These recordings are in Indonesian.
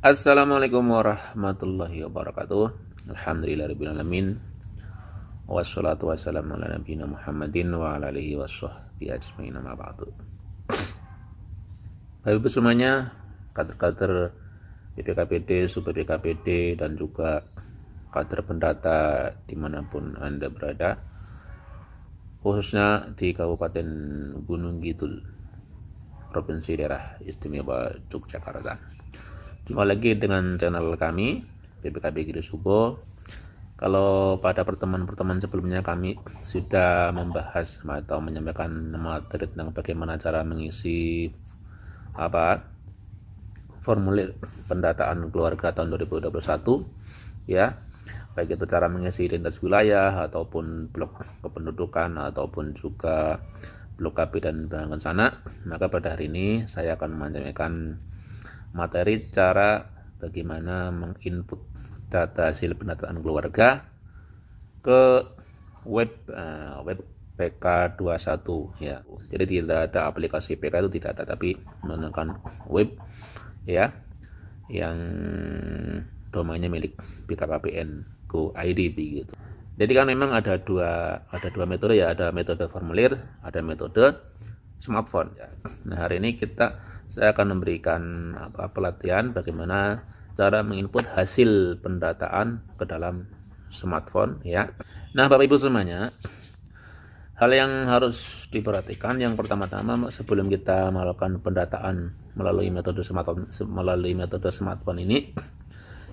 Assalamualaikum warahmatullahi wabarakatuh. Alhamdulillahirabbil alamin. Wassalatu wassalamu ala nabiyina Muhammadin wa ala alihi washabbihi ajmain, amma ba'du. Bapak Ibu semuanya, kader-kader BPKPD, Sub BPKPD dan juga kader pendata dimanapun Anda berada, khususnya di Kabupaten Gunung Kidul, Provinsi Daerah Istimewa Yogyakarta. Jumpa lagi dengan channel kami BPKB Giri Subo. Kalau pada pertemuan-pertemuan sebelumnya kami sudah membahas atau menyampaikan materi tentang bagaimana cara mengisi formulir pendataan keluarga tahun 2021 ya, baik itu cara mengisi identitas wilayah ataupun blok kependudukan ataupun juga blok KB dan bahkan sana. Maka pada hari ini saya akan menyampaikan materi cara bagaimana menginput data hasil pendataan keluarga ke web PK21 ya. Jadi tidak ada aplikasi PK, itu tidak ada, tapi menggunakan web ya yang domainnya milik BKKBN Go ID begitu. Jadi kan memang ada dua metode ya, ada metode formulir, ada metode smartphone ya. Nah, hari ini saya akan memberikan pelatihan bagaimana cara menginput hasil pendataan ke dalam smartphone ya. Nah, Bapak Ibu semuanya, hal yang harus diperhatikan yang pertama-tama sebelum kita melakukan pendataan melalui metode smartphone ini,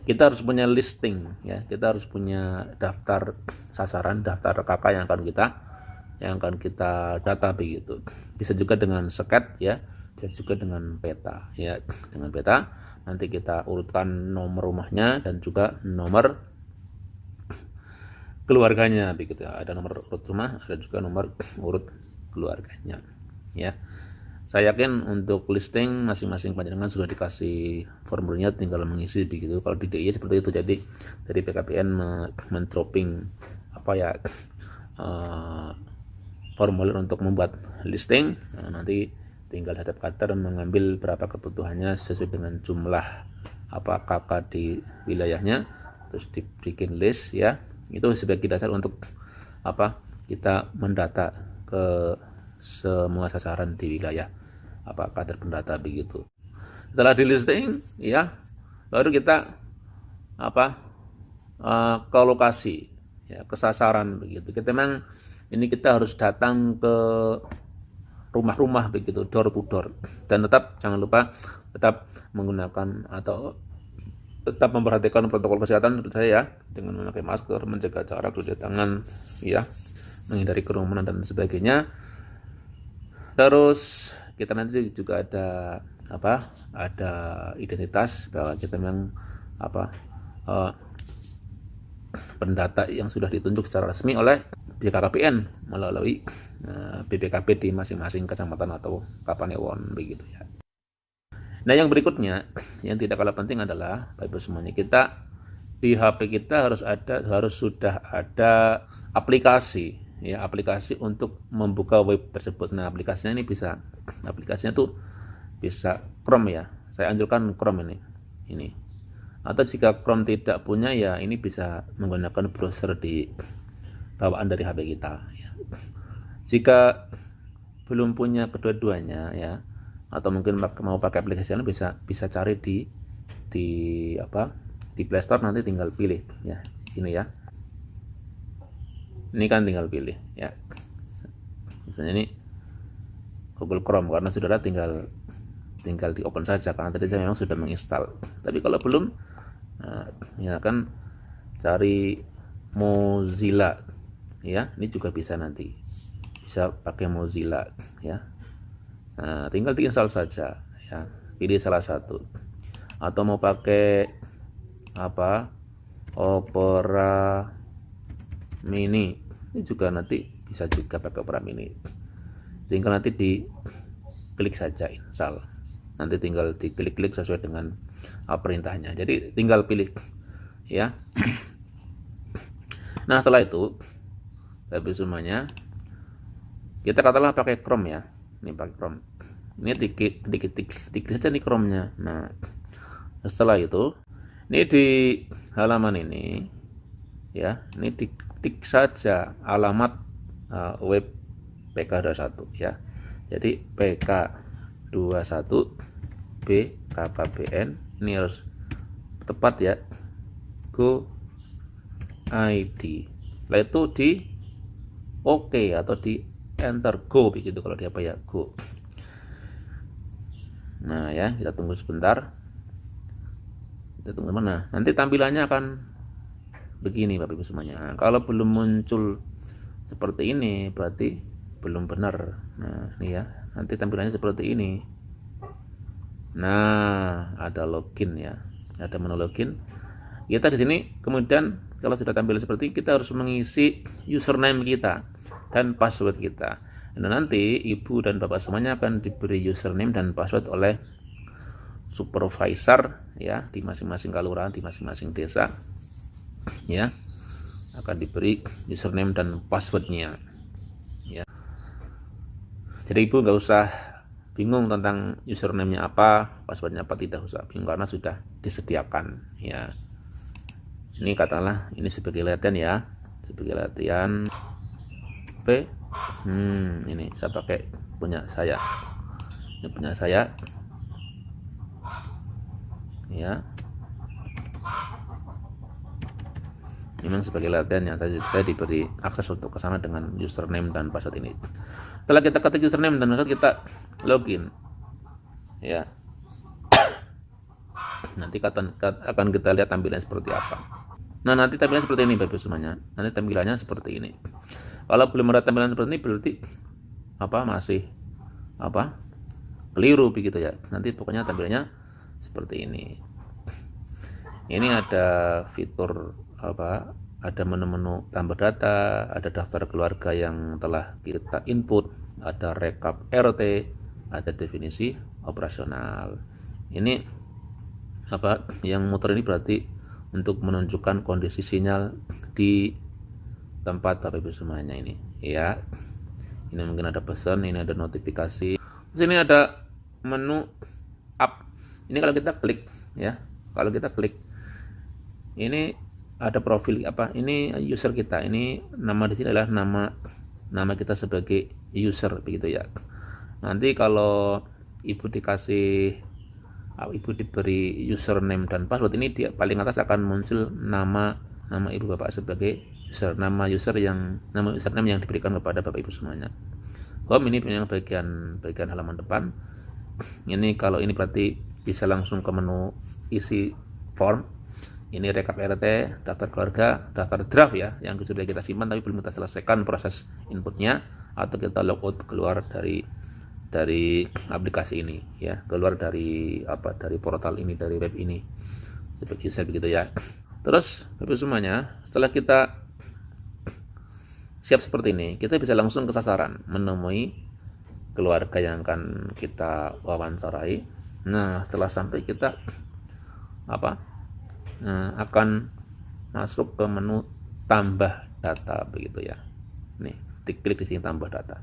kita harus punya listing ya. Kita harus punya daftar sasaran, daftar kakak yang akan kita data begitu. Bisa juga dengan sket ya, bisa juga dengan peta ya. Dengan peta nanti kita urutkan nomor rumahnya dan juga nomor keluarganya begitu ya. Ada nomor urut rumah, ada juga nomor urut keluarganya ya. Saya yakin untuk listing masing-masing panjenengan sudah dikasih formulirnya, tinggal mengisi begitu. Kalau di DIY seperti itu. Jadi dari PKPN mendropping formulir untuk membuat listing. Nah, nanti tinggal setiap kader mengambil berapa kebutuhannya sesuai dengan jumlah kakak di wilayahnya, terus dibikin list ya. Itu sebagai dasar untuk kita mendata ke semua sasaran di wilayah kader pendata begitu. Setelah di listing ya, baru kita ke lokasi ya, ke sasaran begitu. Kita harus datang ke rumah-rumah begitu, door to door, dan jangan lupa tetap menggunakan atau tetap memperhatikan protokol kesehatan seperti saya ya, dengan memakai masker, menjaga jarak, cuci tangan ya, menghindari kerumunan dan sebagainya. Terus kita nanti juga ada identitas bahwa kita memang pendata yang sudah ditunjuk secara resmi oleh BKKBN melalui BPKB di masing-masing kecamatan atau kapanewon begitu ya. Nah, yang berikutnya yang tidak kalah penting adalah Bapak Ibu semuanya, kita di HP kita harus sudah ada aplikasi ya, aplikasi untuk membuka web tersebut. Nah, aplikasinya bisa Chrome ya. Saya anjurkan Chrome ini. Atau jika Chrome tidak punya ya, ini bisa menggunakan browser di bawaan dari HP kita ya. Jika belum punya kedua-duanya ya, atau mungkin mau pakai aplikasi lain, bisa cari di Play Store, nanti tinggal pilih ya. Ini ya. Ini kan tinggal pilih ya. Misalnya ini Google Chrome, karena saudara tinggal di open saja karena tadi saya memang sudah menginstal. Tapi kalau belum ya kan cari Mozilla ya, ini juga bisa, nanti bisa pakai Mozilla ya. Nah, tinggal diinstal saja ya, pilih salah satu. Atau mau pakai Opera Mini, ini juga nanti bisa juga pakai Opera Mini. Tinggal nanti diklik saja install, nanti tinggal diklik sesuai dengan perintahnya. Jadi tinggal pilih ya. Nah, setelah itu Bapak semuanya, kita katakanlah pakai Chrome ya. Ini pakai Chrome. Ini dikit saja nih Chrome-nya. Nah, Setelah itu, ini di halaman ini ya, ini diketik saja alamat web PK21 ya. Jadi PK21 BKKBN ini harus tepat ya, go ID. Setelah itu di OK atau di enter go begitu kalau dia ya go. Nah ya, kita tunggu sebentar. Kita tunggu mana? Nanti tampilannya akan begini Bapak Ibu semuanya. Nah, kalau belum muncul seperti ini berarti belum benar. Nah, ini ya. Nanti tampilannya seperti ini. Nah, ada login ya. Ada menu login. Kita di sini kemudian kalau sudah tampil seperti ini, kita harus mengisi username kita dan password kita. Dan nanti Ibu dan Bapak semuanya akan diberi username dan password oleh supervisor ya di masing-masing kelurahan, di masing-masing desa ya, akan diberi username dan passwordnya ya. Jadi Ibu nggak usah bingung tentang username-nya apa, passwordnya apa, tidak usah bingung karena sudah disediakan ya. Ini katakanlah ini sebagai latihan ya, sebagai latihan P. Ini saya pakai punya saya, ini punya saya ya. Memang sebagai latihan yang saya diberi akses untuk ke sana dengan username dan password ini. Setelah kita ketik username dan password, kita login ya. Nanti akan kita lihat tampilan seperti apa. Nah, nanti tampilan seperti ini Bapak semuanya. Nanti tampilannya seperti ini. Kalau belum ada tampilan seperti ini berarti masih keliru begitu ya. Nanti pokoknya tampilannya seperti ini. Ini ada fitur ada menu-menu tambah data, ada daftar keluarga yang telah kita input, ada rekap RT, ada definisi operasional. Ini yang muter ini berarti untuk menunjukkan kondisi sinyal di tempat Bapak Ibu semuanya ini ya. Ini mungkin ada pesan, ini ada notifikasi. Di sini ada menu app. Ini kalau kita klik ya, kalau kita klik ini ada profil ini user kita. Ini nama di sini adalah nama kita sebagai user begitu ya. Nanti kalau Ibu diberi username dan password, ini di paling atas akan muncul nama Ibu Bapak sebagai user, nama username yang diberikan kepada Bapak Ibu semuanya. Home ini yang bagian halaman depan. Ini kalau ini berarti bisa langsung ke menu isi form. Ini rekap RT, daftar keluarga, daftar draft ya, yang sudah kita simpan tapi belum kita selesaikan proses inputnya, atau kita logout keluar dari aplikasi ini ya, keluar dari portal ini, dari web ini seperti user begitu ya. Terus Bapak semuanya, setelah kita siap seperti ini, kita bisa langsung ke sasaran, menemui keluarga yang akan kita wawancarai. Nah, setelah sampai kita akan masuk ke menu tambah data begitu ya. Nih, diklik di sini tambah data.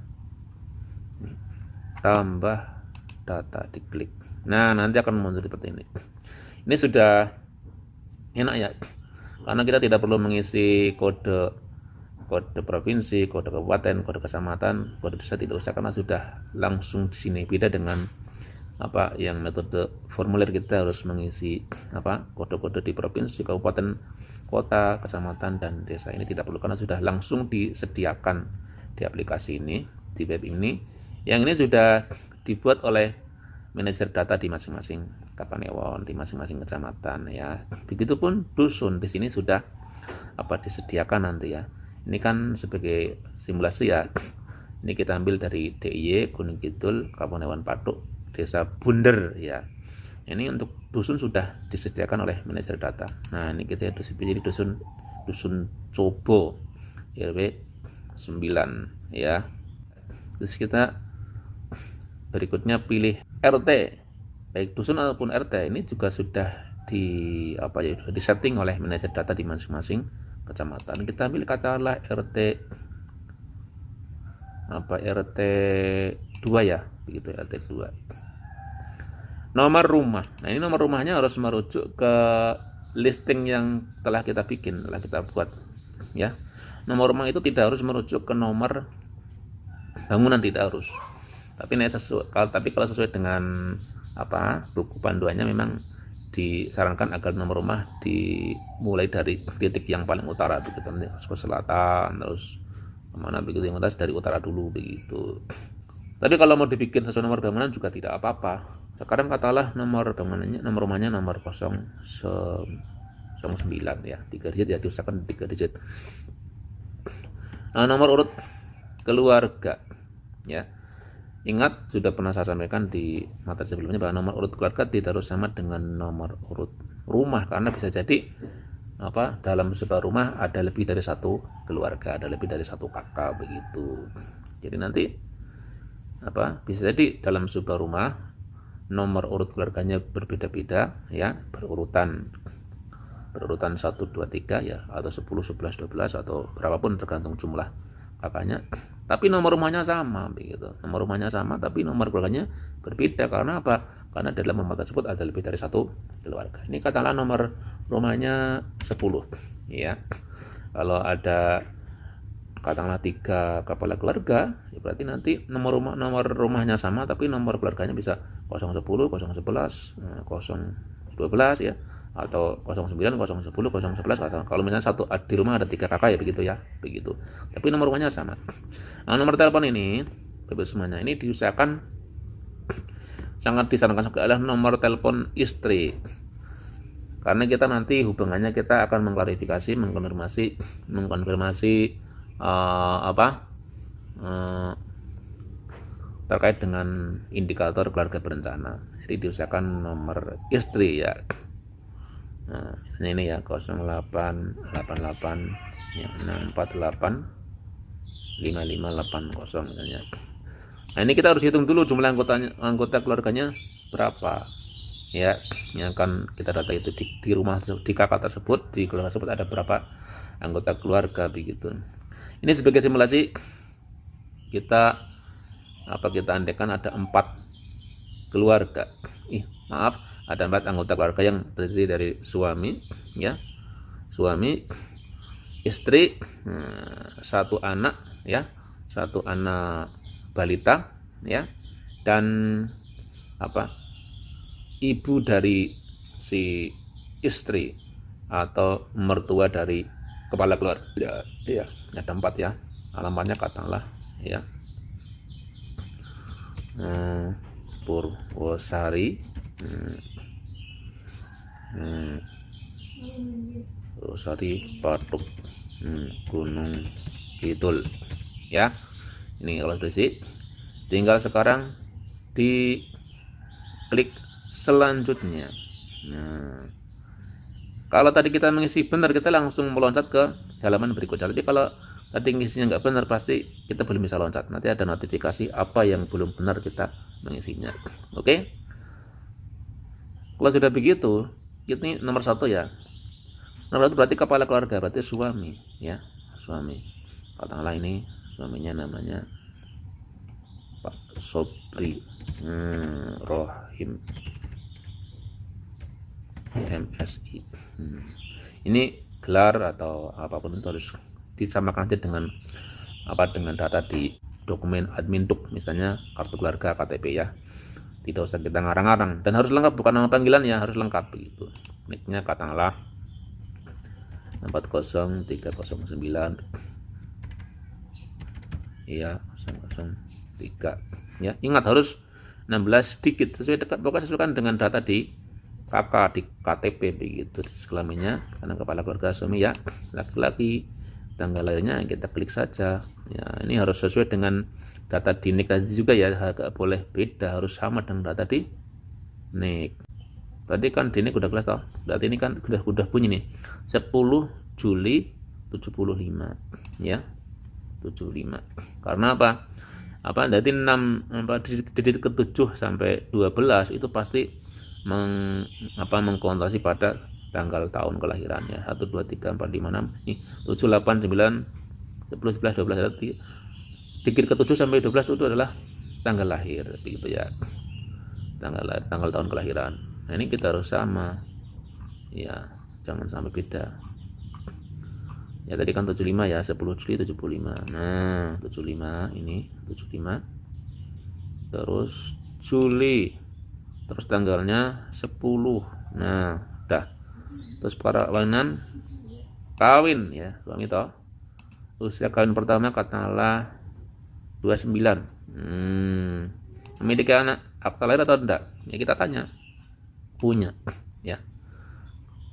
Nih, tambah data, diklik. Nah, nanti akan muncul seperti ini. Ini sudah enak ya, karena kita tidak perlu mengisi kode provinsi, kode kabupaten, kode kecamatan, kode desa, tidak usah, karena sudah langsung di sini. Beda dengan yang metode formulir, kita harus mengisi kode-kode di provinsi, kabupaten, kota, kecamatan, dan desa. Ini tidak perlu karena sudah langsung disediakan di aplikasi ini, di web ini. Yang ini sudah dibuat oleh manajer data di masing-masing kapanewon, di masing-masing kecamatan ya. Begitupun dusun di sini sudah disediakan nanti ya. Ini kan sebagai simulasi ya. Ini kita ambil dari DIY Gunung Kidul, Kapanewon Patuk, Desa Bunder ya. Ini untuk dusun sudah disediakan oleh manajer data. Nah, ini kita jadi dusun Cobo RW 9 ya. Terus kita berikutnya pilih RT, baik dusun ataupun RT. Ini juga sudah disetting oleh manajer data di masing-masing kecamatan. Kita ambil katakanlah RT 2 ya, begitu RT 2. Nomor rumah. Nah, ini nomor rumahnya harus merujuk ke listing yang telah kita bikin, telah kita buat, ya. Nomor rumah itu tidak harus merujuk ke nomor bangunan, tidak harus. Tapi kalau sesuai dengan buku panduannya memang disarankan agar nomor rumah dimulai dari titik yang paling utara begitu, nanti ke selatan terus kemana begitu, yang atas dari utara dulu begitu. Tapi kalau mau dibikin sesuai nomor bangunan juga tidak apa-apa. Sekarang katalah nomor bangunannya, nomor rumahnya nomor 009 ya, 3 digit ya, diusahakan 3 digit. Nah, nomor urut keluarga ya. Ingat, sudah pernah saya sampaikan di materi sebelumnya bahwa nomor urut keluarga tidak harus sama dengan nomor urut rumah, karena bisa jadi dalam sebuah rumah ada lebih dari satu keluarga, ada lebih dari satu kakak begitu. Jadi nanti bisa jadi dalam sebuah rumah nomor urut keluarganya berbeda-beda ya, berurutan 1, 2, 3 ya, atau 10, 11, 12 atau berapapun tergantung jumlah kakaknya. Tapi nomor rumahnya sama begitu. Nomor rumahnya sama tapi nomor keluarganya berbeda. Karena apa? Karena dalam rumah tersebut ada lebih dari satu keluarga. Ini katakanlah nomor rumahnya 10 ya. Kalau ada katakanlah 3 kepala keluarga, ya berarti nanti nomor rumahnya sama tapi nomor keluarganya bisa 010, 011, 012 ya, atau 09, 010, 011, atau kalau misalnya di rumah ada 3 kakak ya begitu. Tapi nomor rumahnya sama. Nah, nomor telepon ini bebas semuanya, ini diusahakan sangat disarankan adalah nomor telepon istri. Karena kita nanti hubungannya kita akan mengklarifikasi, mengkonfirmasi terkait dengan indikator keluarga berencana. Jadi diusahakan nomor istri ya. Nah, misalnya ini ya 0888 ya 648 5580 misalnya. Nah, ini kita harus hitung dulu jumlah anggota keluarganya berapa ya, yang akan kita data itu di rumah, di kakak tersebut, di keluarga tersebut ada berapa anggota keluarga begitu. Ini sebagai simulasi kita andaikan ada 4 keluarga. Ada 4 anggota keluarga yang terdiri dari suami, istri, 1 anak, 1 anak balita, dan ibu dari si istri atau mertua dari kepala keluarga. Ada 4 ya. Alamatnya katakanlah Purwosari, Purwosari Patuk, Gunung Kidul ya. Ini kalau sudah tinggal sekarang di klik selanjutnya. Nah, kalau tadi kita mengisi benar, kita langsung meloncat ke halaman berikutnya. Tapi kalau tadi ngisinya nggak benar, pasti kita belum bisa loncat. Nanti ada notifikasi apa yang belum benar kita mengisinya. Oke? Kalau sudah begitu, ini nomor 1 ya. Nomor 1 berarti kepala keluarga, berarti suami ya, suami. Katakanlah ini suaminya namanya Pak Sobri Rohim MSI. Ini gelar atau apapun itu harus disamakan aja dengan data di dokumen admin duk, misalnya kartu keluarga, KTP ya. Tidak usah kita ngarang-ngarang, dan harus lengkap, bukan nama panggilan ya, harus lengkap begitu. Nicknya katakanlah 40309 ya 003 ya. Ingat harus 16 digit, pokoknya sesuaikan dengan data di KK, di KTP begitu, di kelaminnya karena kepala keluarga suami ya, laki-laki, tanggal lahirnya kita klik saja ya. Ini harus sesuai dengan data di NIK tadi juga ya, agak boleh beda, harus sama dengan data di NIK. Tadi kan di NIK udah kelas toh, berarti ini kan udah bunyi nih 10 Juli 75 ya, 75. Karena dari 6 digit ke-7 sampai 12 itu pasti mengkonotasi pada tanggal tahun kelahirannya 1, 2, 3, 4, 5, 6 nih 7, 8, 9, 10, 11, 12 digit ke-7 sampai 12 itu adalah tanggal lahir begitu ya. tanggal tahun kelahiran. Nah ini kita harus sama ya, jangan sampai beda ya. Tadi kan 75 ya, 10 Juli 75. Nah 75 ini 75, terus Juli, terus tanggalnya 10. Nah udah. Terus perkawinan, kawin ya suami toh, usia kawin pertama katakanlah 29. Memiliki anak akta lahir atau tidak ya, kita tanya. Punya ya,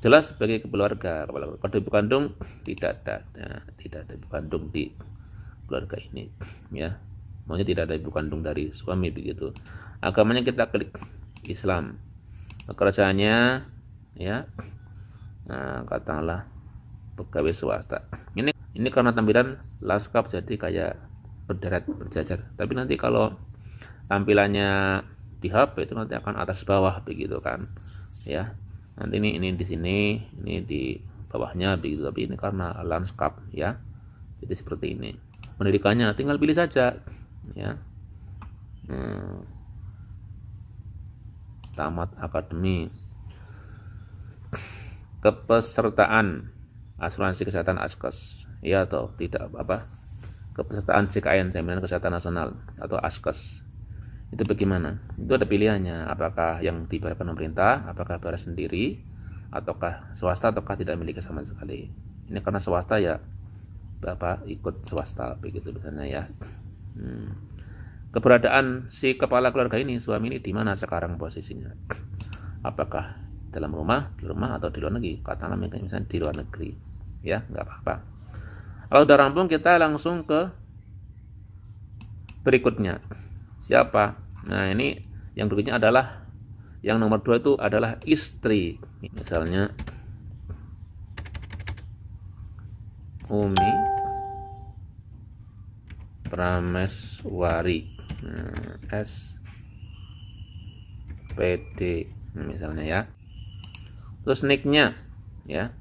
jelas sebagai keluarga. Kode ibu kandung tidak ada ya, tidak ada ibu kandung di keluarga ini ya, maunya tidak ada ibu kandung dari suami begitu. Agamanya kita klik Islam. Pekerjaannya ya, nah katakanlah pegawai swasta. Ini karena tampilan lanskap jadi kayak berderet berjajar, tapi nanti kalau tampilannya di HP itu nanti akan atas bawah begitu kan ya. Nanti ini di sini, ini di bawahnya begitu, tapi ini karena lanskap ya, jadi seperti ini. Pendidikannya tinggal pilih saja ya. Tamat akademi. Kepesertaan asuransi kesehatan Askes ya atau tidak apa, kepesertaan JKN Jaminan Kesehatan Nasional atau Askes itu bagaimana? Itu ada pilihannya, apakah yang dibayarkan pemerintah, apakah bayar sendiri, ataukah swasta, ataukah tidak memiliki sama sekali. Ini karena swasta ya Bapak ikut swasta begitu misalnya ya. Keberadaan si kepala keluarga ini, suami ini di mana sekarang posisinya? Apakah dalam rumah, di rumah, atau di luar negeri? Katakanlah misalnya di luar negeri ya, nggak apa-apa. Kalau udah rampung kita langsung ke berikutnya. Siapa? Nah ini yang berikutnya adalah yang nomor 2 itu adalah istri. Misalnya Umi Prameswari, SPD misalnya ya. Terus nicknya ya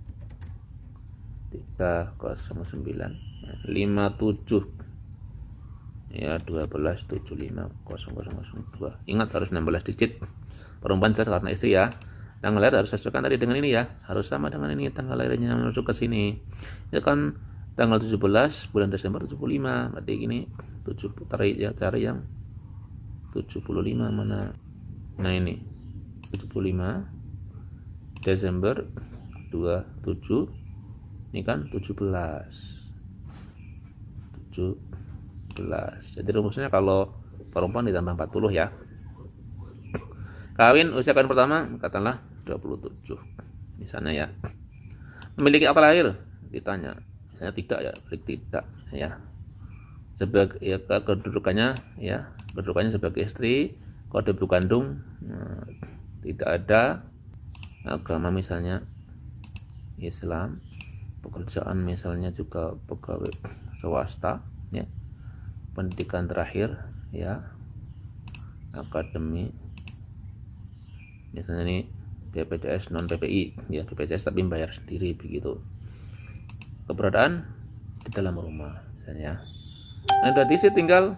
309 57 ya 12750002. Ingat harus 16 digit. Perempuan jelas karena istri ya. Tanggal lahir harus sesuaikan tadi dengan ini ya, harus sama dengan ini tanggal lahirnya masuk ke sini. Ya kan tanggal 17 bulan Desember 75. Berarti ini 7 cari yang 75 mana? Nah ini 75 Desember 27. Ini kan 17. Jadi rumusnya kalau perempuan ditambah 40 ya. Kawin usia kawin pertama katakanlah 27 misalnya ya. Memiliki akta lahir ditanya, misalnya tidak ya, klik tidak ya. Sebagai ya, kedudukannya ya, kedudukannya sebagai istri, kode ibu kandung tidak ada, agama misalnya Islam, pekerjaan misalnya juga pegawai swasta ya. Pendidikan terakhir ya akademi misalnya ini BPJS non PPI ya, BPJS tapi bayar sendiri begitu. Keberadaan di dalam rumah misalnya. Nah berarti sih tinggal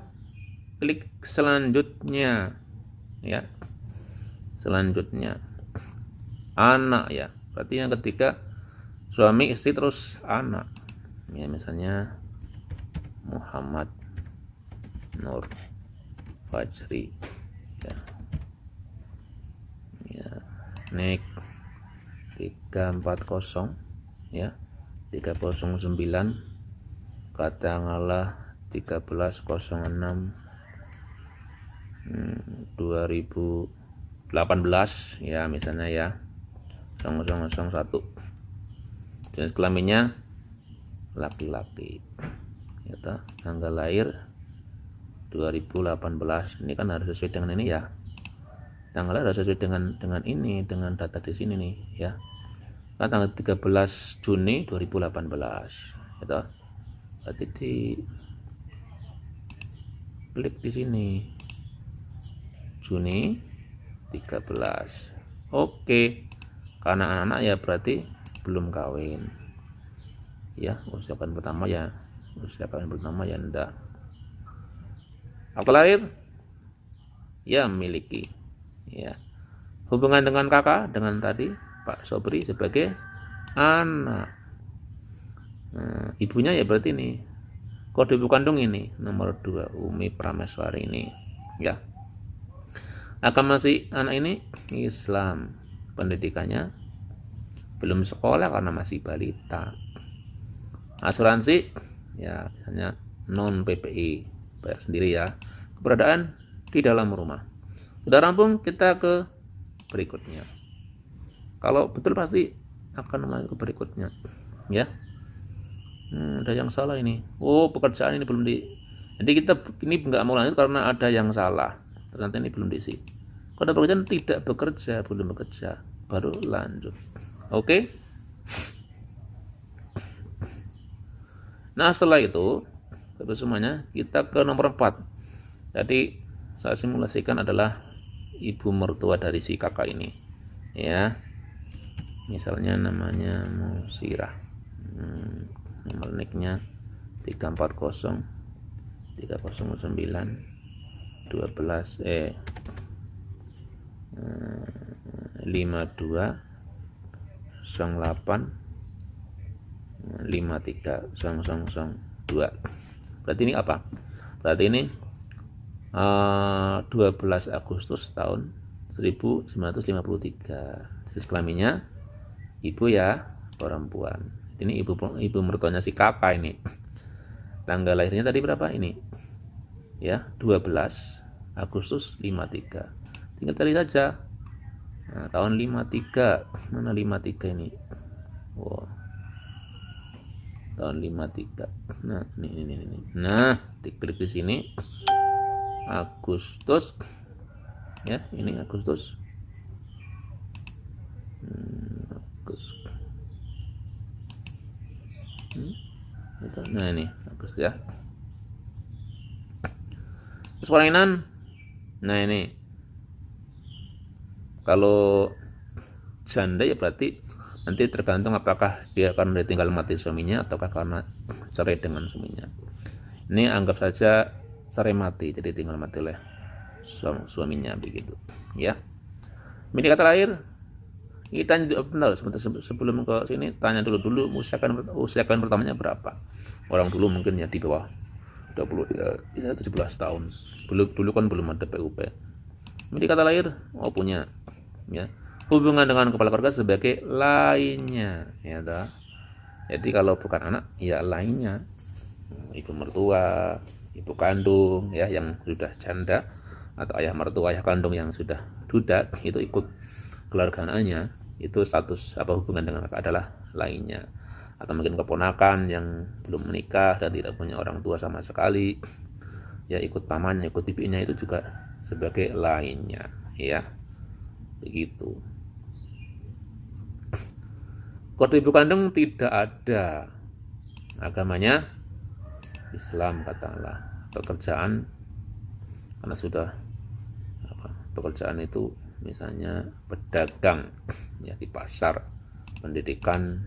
klik selanjutnya ya, selanjutnya anak ya, berarti yang ketiga suami istri terus anak ya, misalnya Muhammad Nur Fajri ya, ya nik 340 ya 309 katakanlah 1306 2018 ya misalnya ya 0001. Jenis kelaminnya laki-laki ya, tanggal lahir 2018. Ini kan harus sesuai dengan ini ya, tanggalnya harus sesuai dengan ini, dengan data di sini nih ya. Kan tanggal 13 Juni 2018 gitu. Berarti di klik di sini Juni 13. Oke. Karena anak-anak ya berarti belum kawin. Ya, usia kawin pertama ya, enggak. Akta lahir ya memiliki Ya. Hubungan dengan kakak dengan tadi Pak Sobri sebagai anak. Nah, ibunya ya berarti ini kode ibu kandung ini nomor 2 Umi Prameswari ini ya. Agama si anak ini Islam, pendidikannya belum sekolah karena masih balita. Asuransi ya misalnya non PPI, bayar sendiri ya. Keberadaan di dalam rumah. Sudah rampung, kita ke berikutnya. Kalau betul pasti akan melanjut ke berikutnya ya. Ada yang salah ini. Oh, pekerjaan ini belum di. Jadi kita ini nggak mau lanjut karena ada yang salah. Ternyata ini belum diisi. Kalau pekerjaan tidak bekerja, belum bekerja, baru lanjut. Oke. Nah, setelah itu semuanya kita ke nomor 4. Jadi saya simulasikan adalah ibu mertua dari si kakak ini. Ya. Misalnya namanya Musirah. Nomor nicknya 340 309 12 52 08 53 002. Berarti ini apa? Berarti ini 12 Agustus tahun 1953. Jenis kelaminnya ibu ya, perempuan. Ini ibu mertuanya si kakak ini. Tanggal lahirnya tadi berapa ini? Ya, 12 Agustus 53. Tinggal cari saja. Nah, tahun 53. Mana 53 ini? Wow. Tahun 53. Nah, ini. Nah, klik di sini. Agustus. Ya, ini Agustus. Nah, ini Agustus ya. Terus permainan. Nah, ini. Kalau janda ya berarti nanti tergantung apakah dia akan ditinggal mati suaminya ataukah karena cerai dengan suaminya. Ini anggap saja cerai mati, jadi tinggal mati oleh suaminya begitu ya. Ini kata terakhir kita benar sebelum ke sini tanya dulu usia kalian pertamanya berapa. Orang dulu mungkin ya di bawah 20 ya 17 tahun. Dulu kan belum ada PUP. Ini kata lahir punya ya. Hubungan dengan kepala keluarga sebagai lainnya ya toh. Jadi kalau bukan anak ya lainnya. Ibu mertua, ibu kandung ya yang sudah janda, atau ayah mertua, ayah kandung yang sudah duda, itu ikut keluargaannya, itu status hubungan dengan adalah lainnya. Atau mungkin keponakan yang belum menikah dan tidak punya orang tua sama sekali, ya ikut pamannya, ikut bibinya, itu juga sebagai lainnya ya. Begitu. Kode ibu kandung tidak ada. Agamanya Islam katakanlah. Pekerjaan karena sudah pekerjaan itu misalnya pedagang ya di pasar. Pendidikan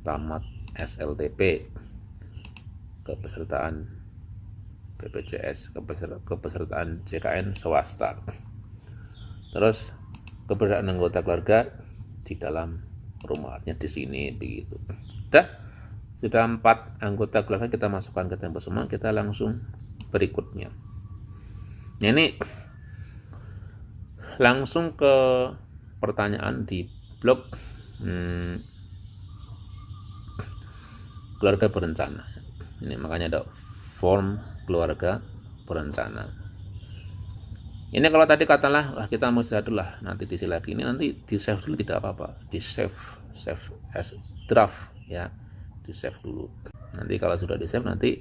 tamat SLTP, kepesertaan BPJS, kepesertaan JKN swasta. Terus keberadaan anggota keluarga di dalam rumahnya di sini begitu. Sudah 4 anggota keluarga kita masukkan ke tempo semua, kita langsung berikutnya. Nah, ini langsung ke pertanyaan di blog keluarga berencana. Ini makanya ada form keluarga berencana. Ini kalau tadi katalah kita mau istirahat dulu lah, nanti diisi lagi. Ini nanti di save dulu tidak apa-apa, di save as draft ya, di save dulu. Nanti kalau sudah di save nanti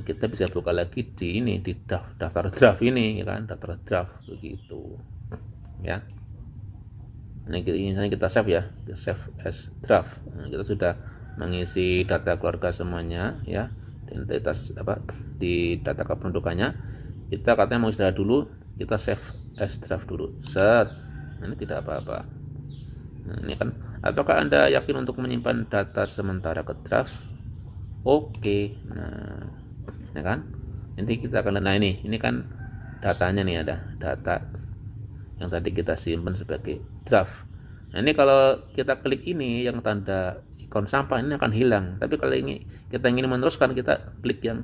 kita bisa buka lagi di ini, di daftar draft ini ya kan, daftar draft begitu ya. Ini misalnya kita save ya, di save as draft. Kita sudah mengisi data keluarga semuanya ya, identitas di data kependudukannya. Kita katanya mau istirahat dulu, kita save as draft dulu. Set. Ini tidak apa-apa. Nah, ini kan, apakah Anda yakin untuk menyimpan data sementara ke draft? Oke. Nah, ya kan? Nanti kita akan, nah ini kan datanya nih, ada data yang tadi kita simpan sebagai draft. Nah ini kalau kita klik ini yang tanda ikon sampah ini akan hilang, tapi kalau ini kita ingin meneruskan, kita klik yang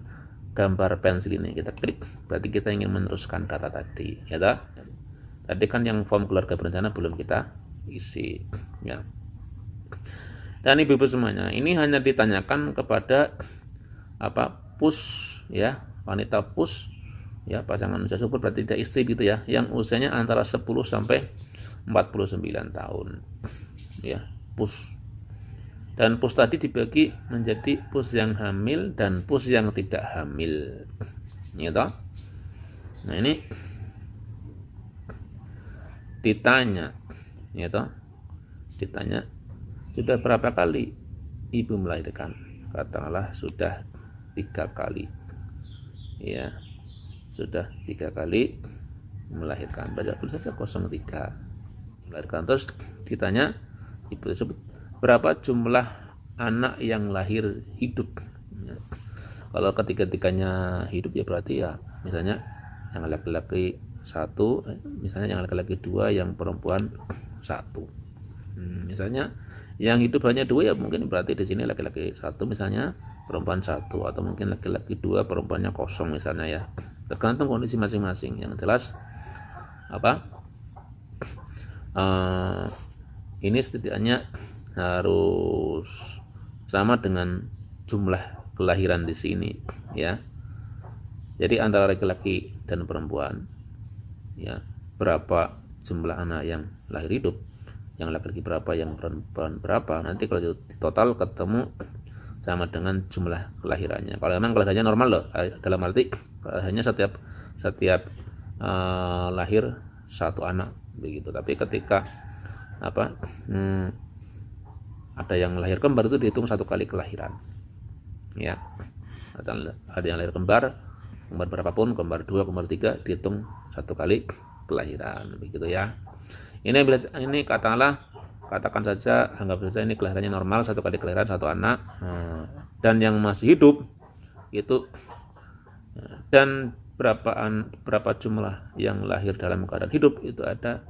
gambar pensil ini, kita klik, berarti kita ingin meneruskan data tadi ya toh. Tadi kan yang form keluarga berencana belum kita isi ya. Dan ibu-ibu semuanya, ini hanya ditanyakan kepada push ya, wanita push ya, pasangan usia subur berarti tidak istri gitu ya, yang usianya antara 10 sampai 49 tahun ya, push. Dan push tadi dibagi menjadi push yang hamil dan push yang tidak hamil ya toh. Nah ini ditanya ya toh, ditanya sudah berapa kali ibu melahirkan, katakanlah sudah 3 kali ya, sudah 3 kali melahirkan, baca tulis saja 03 melahirkan. Terus ditanya ibu tersebut berapa jumlah anak yang lahir hidup ya. Kalau ketiga-tiganya hidup ya berarti ya misalnya yang laki-laki 1, misalnya yang laki-laki 2, yang perempuan 1. Misalnya yang hidup hanya 2 ya mungkin berarti di sini laki-laki 1 misalnya, perempuan 1, atau mungkin laki-laki 2 perempuannya 0 misalnya ya, tergantung kondisi masing-masing. Yang jelas ini setidaknya harus sama dengan jumlah kelahiran di sini ya. Jadi antara laki-laki dan perempuan ya, berapa jumlah anak yang lahir hidup, yang laki-laki berapa, yang perempuan berapa, nanti kalau total ketemu sama dengan jumlah kelahirannya. Kalau memang kelahirannya normal loh, dalam arti hanya setiap lahir 1 anak begitu. Tapi ketika ada yang lahir kembar itu dihitung 1 kali kelahiran ya. Ada yang lahir kembar berapapun, kembar 2, kembar 3, dihitung 1 kali kelahiran begitu ya. Ini katakan saja, anggap saja ini kelahirannya normal, 1 kali kelahiran 1 anak. Dan yang masih hidup itu, dan berapa jumlah yang lahir dalam keadaan hidup, itu ada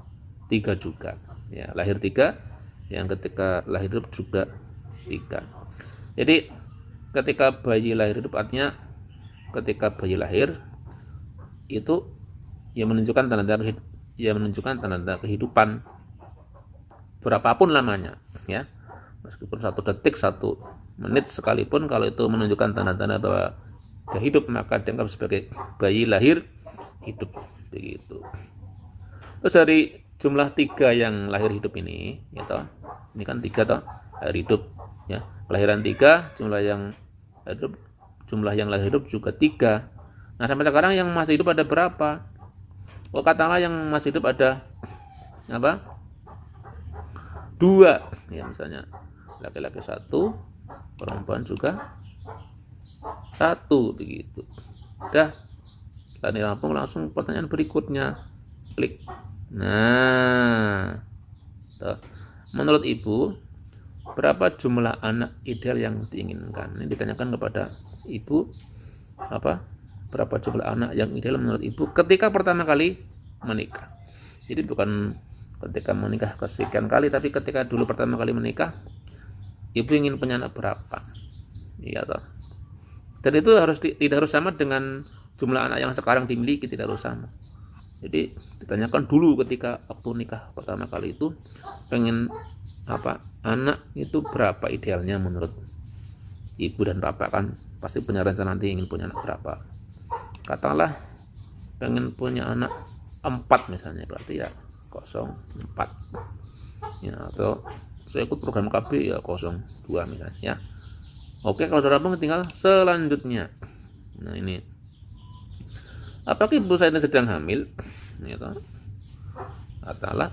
3 juga ya, lahir 3, yang ketika lahir hidup juga 3. Jadi ketika bayi lahir hidup artinya ketika bayi lahir itu ya menunjukkan tanda-tanda kehidupan berapapun lamanya ya, meskipun 1 detik, 1 menit sekalipun, kalau itu menunjukkan tanda-tanda bahwa dia hidup maka dianggap sebagai bayi lahir hidup begitu. Terus dari jumlah 3 yang lahir hidup ini ya toh, ini kan 3 toh lahir hidup ya, kelahiran 3, jumlah yang lahir hidup juga 3. Nah sampai sekarang yang masih hidup ada berapa? Oh katakanlah yang masih hidup ada 2 ya, misalnya laki-laki 1, perempuan juga 1 begitu. Udah, setelah dirampung langsung pertanyaan berikutnya, klik. Nah menurut ibu berapa jumlah anak ideal yang diinginkan? Ini ditanyakan kepada ibu, berapa jumlah anak yang ideal menurut ibu ketika pertama kali menikah. Jadi bukan ketika menikah kesekian kali, tapi ketika dulu pertama kali menikah, ibu ingin punya anak berapa? Iya toh. Dan itu tidak harus sama dengan jumlah anak yang sekarang dimiliki, tidak harus sama. Jadi ditanyakan dulu ketika waktu nikah pertama kali itu pengen anak itu berapa idealnya menurut ibu dan bapak, kan pasti punya rencana nanti ingin punya anak berapa. Katakanlah pengen punya anak 4 misalnya, berarti ya 04 ya, atau saya ikut program KB ya 02 misalnya ya. Oke, kalau sudah rampung tinggal selanjutnya. Nah ini, apakah ibu saya sedang hamil ya toh? Katakanlah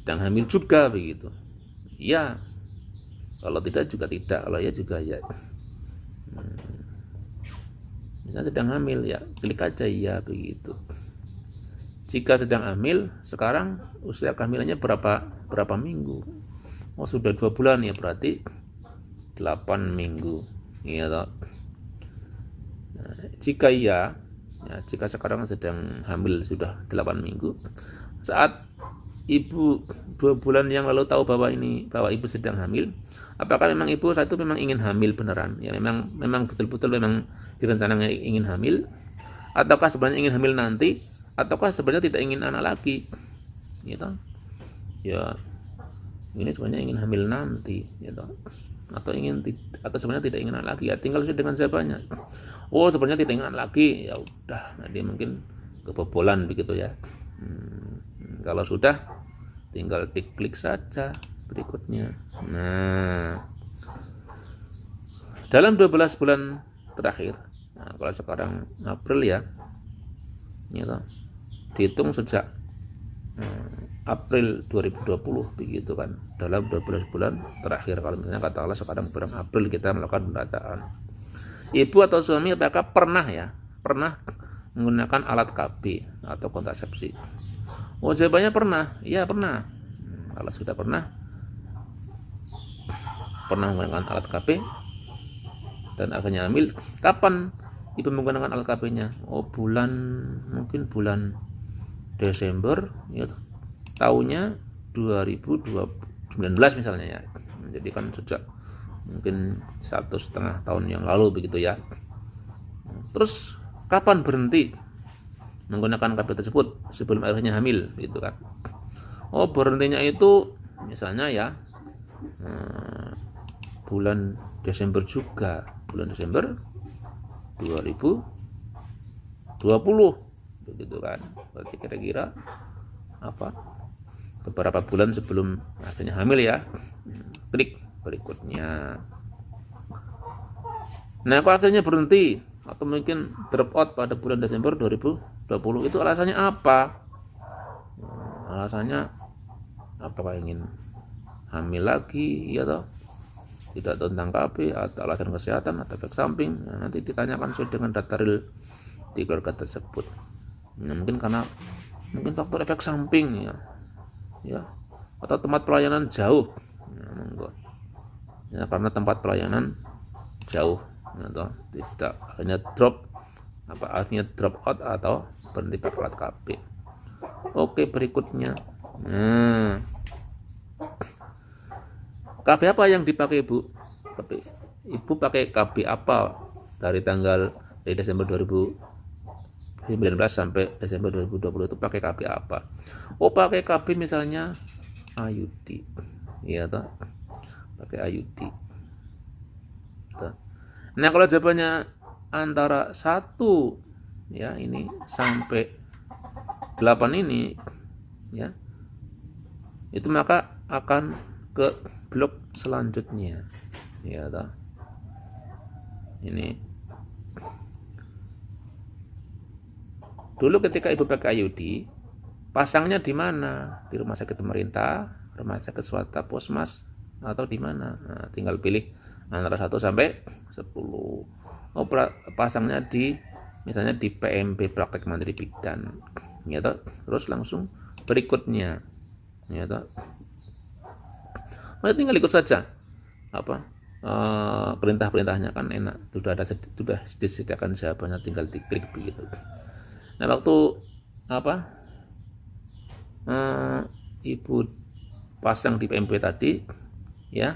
sedang hamil juga begitu ya, kalau tidak juga tidak, kalau ya juga ya. Misalnya sedang hamil ya, klik aja ya begitu. Jika sedang hamil, sekarang usia kehamilannya berapa minggu? Oh sudah 2 bulan ya, berarti 8 minggu ya toh. Nah, jika iya Ya, jika sekarang sedang hamil sudah 8 minggu, saat ibu 2 bulan yang lalu tahu bahwa ibu sedang hamil, apakah memang ibu saat itu memang ingin hamil beneran? Ya memang betul-betul memang direncanakan ingin hamil, ataukah sebenarnya ingin hamil nanti, ataukah sebenarnya tidak ingin anak lagi? Gitu. Ya, ini sebenarnya ingin hamil nanti, gitu. Atau sebenarnya tidak ingin anak lagi, ya tinggal sesuai dengan jawabannya. Oh, sebenarnya tidak ingin anak lagi, ya udah, nanti mungkin kebobolan begitu ya. Kalau sudah, tinggal klik saja berikutnya. Nah, dalam 12 bulan terakhir, nah kalau sekarang April ya, gitu, dihitung sejak April 2020 begitu kan, dalam 12 bulan terakhir, kalau misalnya katakanlah sekarang bulan April kita melakukan pendataan, ibu atau suami apakah pernah menggunakan alat KB atau kontrasepsi? Oh, jawabannya pernah. Iya, pernah. Kalau sudah pernah menggunakan alat KB dan akhirnya hamil, kapan ibu menggunakan alat KB-nya? Oh, mungkin bulan Desember ya, tahunnya 2019 misalnya ya. Jadi kan sejak mungkin 1,5 tahun yang lalu begitu ya. Terus kapan berhenti menggunakan KB tersebut sebelum akhirnya hamil gitu kan? Oh, berhentinya itu misalnya ya bulan Desember juga, bulan Desember 2020 begitu kan. Berarti kira-kira beberapa bulan sebelum akhirnya hamil ya. Klik berikutnya. Nah, kalau akhirnya berhenti atau mungkin drop out pada bulan Desember 2020, itu alasannya apa? Alasannya apakah ingin hamil lagi ya toh, tidak tentang KB, atau alasan kesehatan atau efek samping? Nah, nanti ditanyakan sesuai dengan data real di keluarga tersebut. Nah, mungkin faktor efek samping ya atau tempat pelayanan jauh. Ya, karena tempat pelayanan jauh atau tidak, hanya artinya drop out atau berhenti pakai alat KB. Oke, berikutnya. Nah, KB apa yang dipakai ibu? Ibu pakai KB apa dari Desember 2019 sampai Desember 2020 itu pakai KB apa? Oh, pakai KB misalnya IUD. Iya toh? Pakai IUD. Toh. Nah, kalau jawabannya antara 1 ya ini sampai 8 ini ya, itu maka akan ke blok selanjutnya ya toh. Ini dulu ketika ibu pakai IUD, pasangnya di mana? Di rumah sakit pemerintah, rumah sakit swasta, Posmas, atau di mana? Nah, tinggal pilih antara 1 sampai 10. Oh, pasangnya misalnya di PMB, Praktek Mandiri Bidan ya toh. Terus langsung berikutnya ya toh. Tinggal ikut saja perintah-perintahnya, kan enak, sudah disediakan jawabannya, tinggal diklik begitu. Nah, waktu ibu pasang di PMB tadi ya,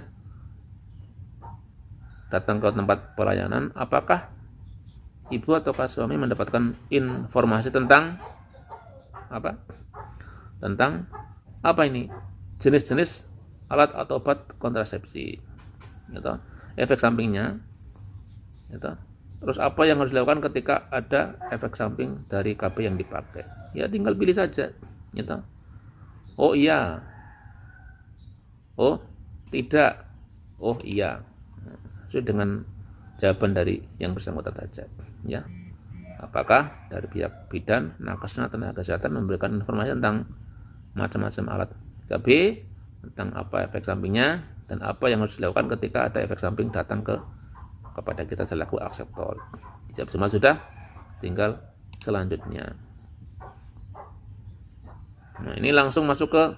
datang ke tempat pelayanan, apakah ibu atau suami mendapatkan informasi tentang ini jenis-jenis alat atau obat kontrasepsi gitu, efek sampingnya gitu. Terus apa yang harus dilakukan ketika ada efek samping dari KB yang dipakai? Ya tinggal pilih saja gitu. Oh iya, oh tidak, oh iya, sesuai dengan jawaban dari yang bersangkutan saja ya. Apakah dari pihak bidan, nakesnya, tenaga kesehatan memberikan informasi tentang macam-macam alat KB, tentang apa efek sampingnya, dan apa yang harus dilakukan ketika ada efek samping datang kepada kita selaku akseptor. Jawab semua sudah, tinggal selanjutnya. Nah, ini langsung masuk ke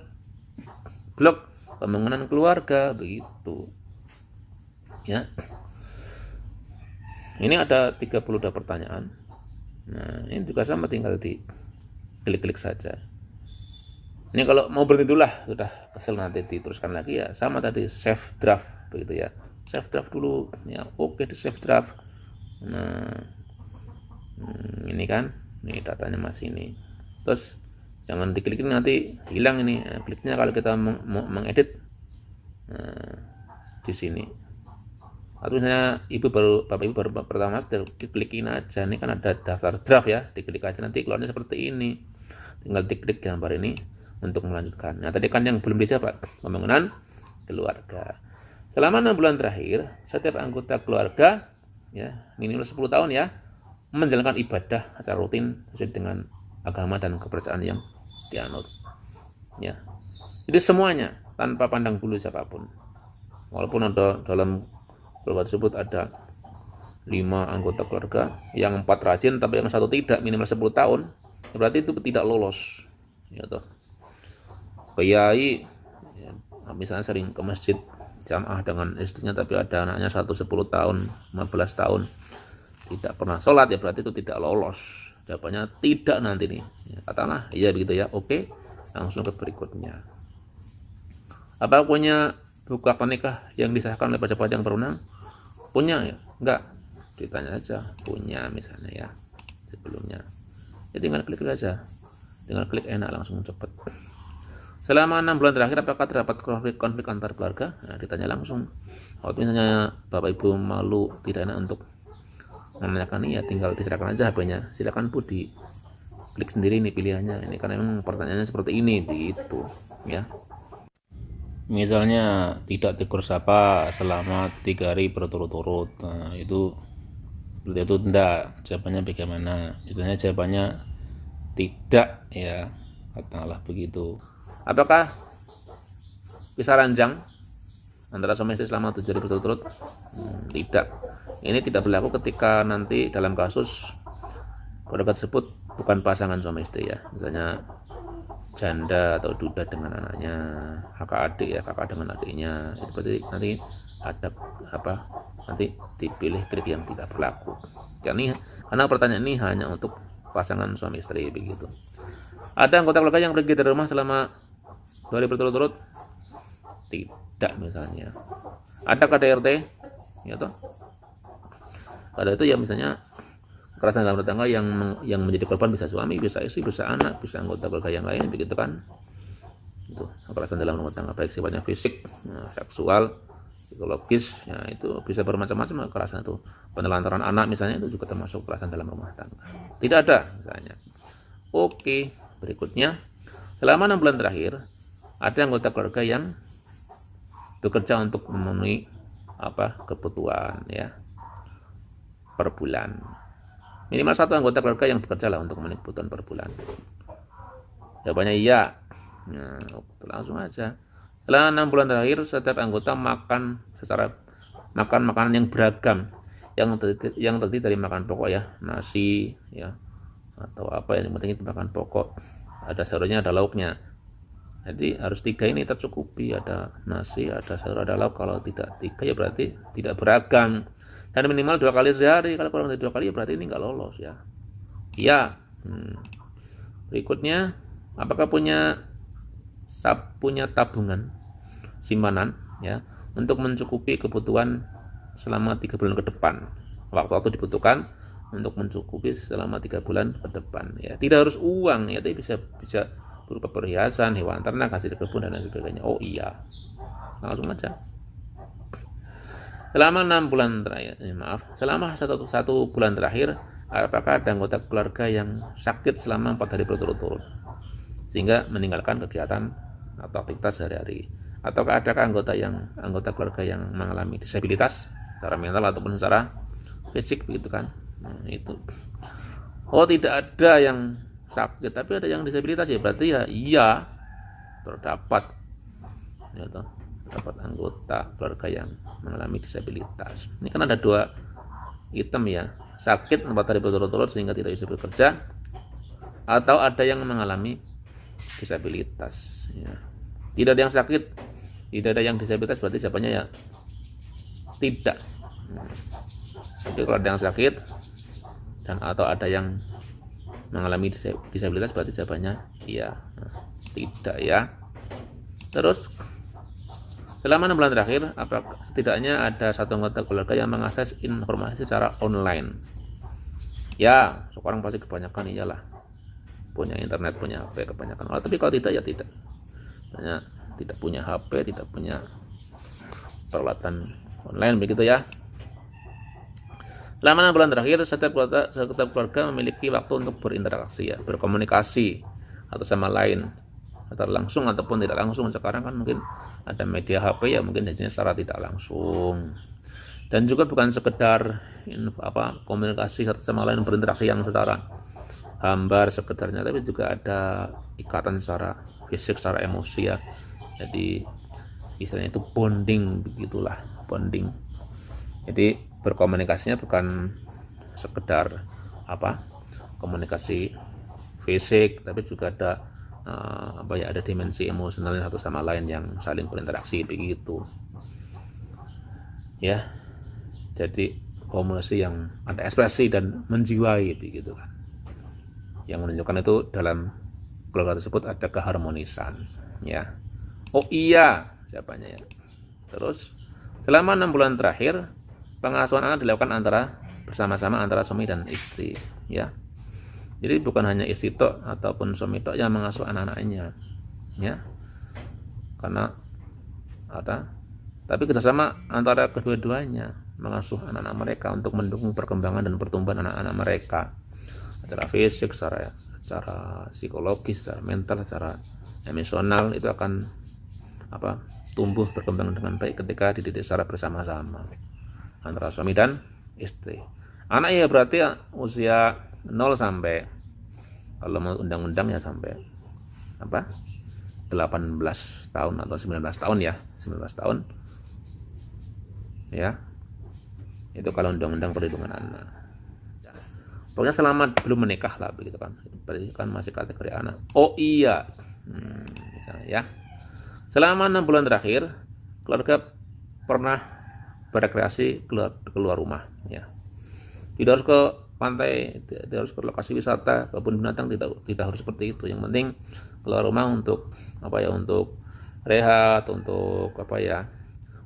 blok pembangunan keluarga begitu ya. Ini ada 32 pertanyaan Nah, ini juga sama, tinggal di klik-klik saja. Ini kalau mau berhenti dulu lah, sudah kesel nanti diteruskan lagi ya, sama tadi save draft begitu ya. Save draft dulu ya, oke di save draft. Nah, ini kan, ini datanya masih ini. Terus jangan diklik nanti hilang ini. Nah, kliknya kalau kita mau mengedit di sini. Atau misalnya bapak ibu baru pertama diklikin aja, ini kan ada daftar draft ya, diklik aja nanti keluarnya seperti ini. Tinggal diklik gambar ini untuk melanjutkan. Nah, tadi kan yang belum dijawab, pembangunan keluarga. Selama 6 bulan terakhir, setiap anggota keluarga ya, minimal 10 tahun ya, menjalankan ibadah secara rutin sesuai dengan agama dan kepercayaan yang dianut. Ya. Jadi semuanya tanpa pandang bulu siapapun. Walaupun ada dalam keluarga tersebut ada 5 anggota keluarga, yang 4 rajin tapi yang 1 tidak, minimal 10 tahun, berarti itu tidak lolos. Ya toh. Kiai ya, misalnya sering ke masjid jamaah dengan istrinya tapi ada anaknya 10 tahun, 15 tahun tidak pernah sholat, ya berarti itu tidak lolos. Jawabannya tidak nanti nih. Ya, katakanlah iya begitu ya, oke, langsung ke berikutnya. Apa punya buku akta nikah yang disahkan oleh pajak yang berwenang? Punya ya? Enggak. Ditanya aja, punya misalnya ya sebelumnya. Ya tinggal klik aja. Tinggal klik, enak, langsung cepet. Selama 6 bulan terakhir apakah terdapat konflik antar keluarga? Nah, ditanya langsung. Kalau misalnya bapak ibu malu tidak enak untuk menanyakan, ya tinggal diserahkan aja HP-nya. Silakan Bu di klik sendiri nih pilihannya. Ini karena memang pertanyaannya seperti ini gitu ya. Misalnya tidak tegur sapa selama 3 hari berturut-turut. Nah, itu enggak. Jawabannya bagaimana? Misalnya jawabannya tidak ya, katakanlah begitu. Apakah bisa ranjang antara suami istri selama 7 hari berturut-turut? Tidak. Ini tidak berlaku ketika nanti dalam kasus keluarga tersebut bukan pasangan suami istri ya. Misalnya janda atau duda dengan anaknya, kakak adik ya, kakak dengan adiknya. Itu berarti nanti ada apa? Nanti dipilih klik yang tidak berlaku. Karena pertanyaan ini hanya untuk pasangan suami istri begitu. Ada anggota keluarga yang pergi dari rumah selama 2 hari berturut-turut? Tidak misalnya. Ada KDRT? Ya toh? Pada itu ya misalnya kekerasan dalam rumah tangga yang menjadi korban bisa suami, bisa istri, bisa anak, bisa anggota keluarga yang lain begitu kan. Itu kekerasan dalam rumah tangga baik sifatnya fisik, seksual, psikologis, ya itu bisa bermacam-macam kekerasan itu. Penelantaran anak misalnya itu juga termasuk kekerasan dalam rumah tangga. Tidak ada misalnya. Oke, berikutnya selama 6 bulan terakhir ada anggota keluarga yang bekerja untuk memenuhi kebutuhan ya per bulan. Minimal 1 anggota keluarga yang bekerja lah untuk memenuhi kebutuhan per bulan. Jawabannya iya. Nah, langsung aja. Setelah 6 bulan terakhir setiap anggota makan makanan yang beragam, yang terdiri dari makan pokok ya, nasi ya, atau apa yang penting itu makan pokok, ada sayurnya, ada lauknya. Jadi harus 3 ini tercukupi, ada nasi, ada sayur, ada lauk. Kalau tidak 3 ya berarti tidak beragam. Dan minimal 2 kali sehari. Kalau kurang dari 2 kali ya berarti ini nggak lolos ya. Iya. Berikutnya, apakah punya tabungan simpanan ya untuk mencukupi kebutuhan selama 3 bulan ke depan. Waktu dibutuhkan untuk mencukupi selama 3 bulan ke depan ya. Tidak harus uang ya, tapi bisa berupa perhiasan, hewan ternak, hasil kebun dan lain sebagainya. Oh iya, langsung aja. Selama 6 bulan terakhir, selama satu bulan terakhir, apakah ada anggota keluarga yang sakit selama 4 hari berturut-turut sehingga meninggalkan kegiatan atau aktivitas sehari-hari? Ataukah adakah anggota keluarga yang mengalami disabilitas secara mental ataupun secara fisik begitu kan? Nah, itu. Oh, tidak ada yang sakit tapi ada yang disabilitas ya, berarti ya iya terdapat ya toh, terdapat anggota keluarga yang mengalami disabilitas. Ini kan ada 2 item ya, sakit 4 hari berturut-turut sehingga tidak bisa bekerja, atau ada yang mengalami disabilitas ya. Tidak ada yang sakit, tidak ada yang disabilitas, berarti jawabannya ya tidak. Jadi kalau ada yang sakit dan atau ada yang mengalami disabilitas, berarti jawabannya iya. Tidak ya. Terus selama 6 bulan terakhir, apakah setidaknya ada satu anggota keluarga yang mengakses informasi secara online? Ya, sekarang pasti kebanyakan iyalah, punya internet, punya HP kebanyakan. Tapi kalau tidak ya tidak. Hanya tidak punya HP, tidak punya peralatan online, begitu ya. Selama 6 bulan terakhir, setiap keluarga memiliki waktu untuk berinteraksi ya, berkomunikasi atau sama lain, antara langsung ataupun tidak langsung. Sekarang kan mungkin ada media HP ya, mungkin jadinya secara tidak langsung. Dan juga bukan sekedar komunikasi satu sama lain, berinteraksi yang secara hambar sekedarnya, tapi juga ada ikatan secara fisik, secara emosi ya. Jadi istilahnya itu bonding, begitulah, bonding. Jadi berkomunikasinya bukan sekedar komunikasi fisik, tapi juga ada ada dimensi emosional satu sama lain yang saling berinteraksi, begitu ya. Jadi komunikasi yang ada ekspresi dan menjiwai, begitu kan, yang menunjukkan itu dalam keluarga tersebut ada keharmonisan ya. Oh iya, siapanya ya. Terus selama 6 bulan terakhir, pengasuhan anak dilakukan bersama-sama antara suami dan istri ya. Jadi bukan hanya istri tok ataupun suami tok yang mengasuh anak-anaknya ya, karena tapi kerjasama antara kedua-duanya mengasuh anak-anak mereka untuk mendukung perkembangan dan pertumbuhan anak-anak mereka secara fisik, secara psikologis, secara mental, secara emosional. Itu akan tumbuh berkembang dengan baik ketika dididik secara bersama-sama antara suami dan istri. Anak ya berarti usia 0 sampai, kalau mau undang-undang ya sampai 18 tahun atau 19 tahun ya, 19 tahun ya. Itu kalau undang-undang perlindungan anak. Pokoknya selama belum menikah lah, begitu kan. Berarti kan masih kategori anak. Oh iya. Misalnya ya. Selama 6 bulan terakhir, keluarga pernah berekreasi keluar rumah ya. Tidak harus ke pantai, tidak harus ke lokasi wisata, kebun binatang, tidak harus seperti itu. Yang penting keluar rumah untuk untuk rehat, untuk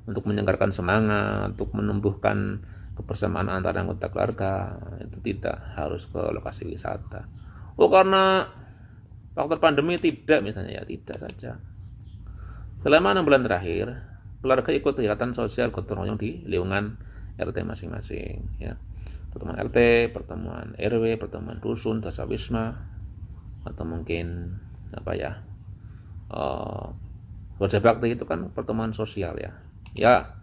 untuk menyegarkan semangat, untuk menumbuhkan kebersamaan antara anggota keluarga. Itu tidak harus ke lokasi wisata. Oh, karena faktor pandemi tidak, misalnya ya, tidak saja. Selama 6 bulan terakhir, keluarga ikut kegiatan sosial gotong royong di lingkungan RT masing-masing ya. Pertemuan RT, pertemuan RW, pertemuan dusun, desa wisma, atau mungkin kerja bakti, itu kan pertemuan sosial ya. Ya,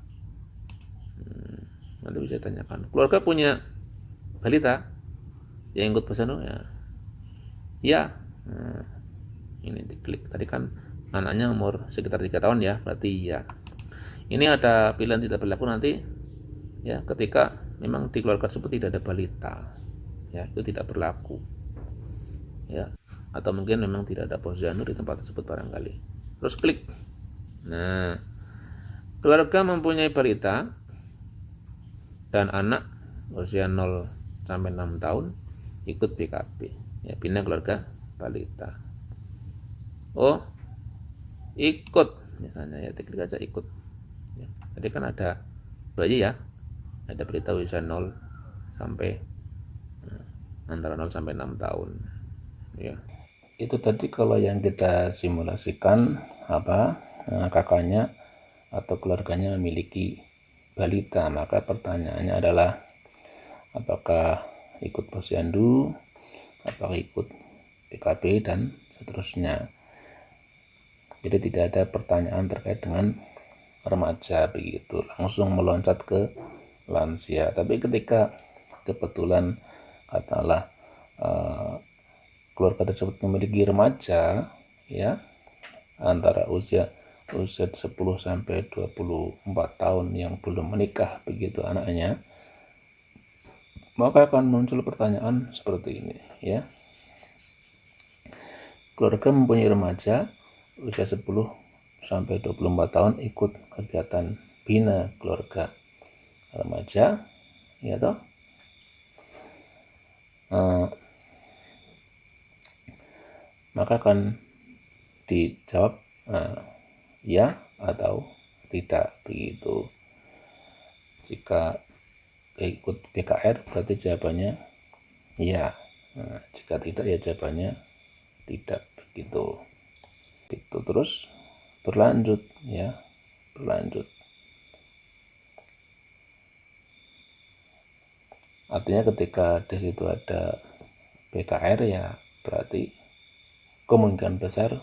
nanti bisa tanyakan. Keluarga punya balita yang ikut pesan ya. Ya, ini diklik. Tadi kan anaknya umur sekitar 3 tahun ya, berarti ya. Ini ada pilihan tidak berlaku nanti ya, ketika memang di keluarga tersebut tidak ada balita ya, itu tidak berlaku ya, atau mungkin memang tidak ada posyandu di tempat tersebut barangkali. Terus klik. Nah, keluarga mempunyai balita dan anak usia 0 sampai 6 tahun ikut BKB ya, bina keluarga balita. Oh, ikut misalnya ya, klik aja ikut ya. Tadi kan ada bayi ya, ada berita usia 0 sampai antara 0 sampai 6 tahun ya. Itu tadi kalau yang kita simulasikan kakaknya atau keluarganya memiliki balita, maka pertanyaannya adalah apakah ikut posyandu, apakah ikut PKB dan seterusnya. Jadi tidak ada pertanyaan terkait dengan remaja, begitu langsung meloncat ke lansia. Tapi ketika kebetulan katakanlah keluarga tersebut memiliki remaja ya, antara usia 10 sampai 24 tahun yang belum menikah, begitu anaknya, maka akan muncul pertanyaan seperti ini ya. Keluarga mempunyai remaja usia 10 sampai 24 tahun ikut kegiatan bina keluarga remaja ya toh. maka akan dijawab ya atau tidak begitu. Jika ikut PKR berarti jawabannya ya. Jika tidak ya jawabannya tidak begitu. Itu terus berlanjut ya, berlanjut. Artinya ketika di situ ada PKR ya berarti kemungkinan besar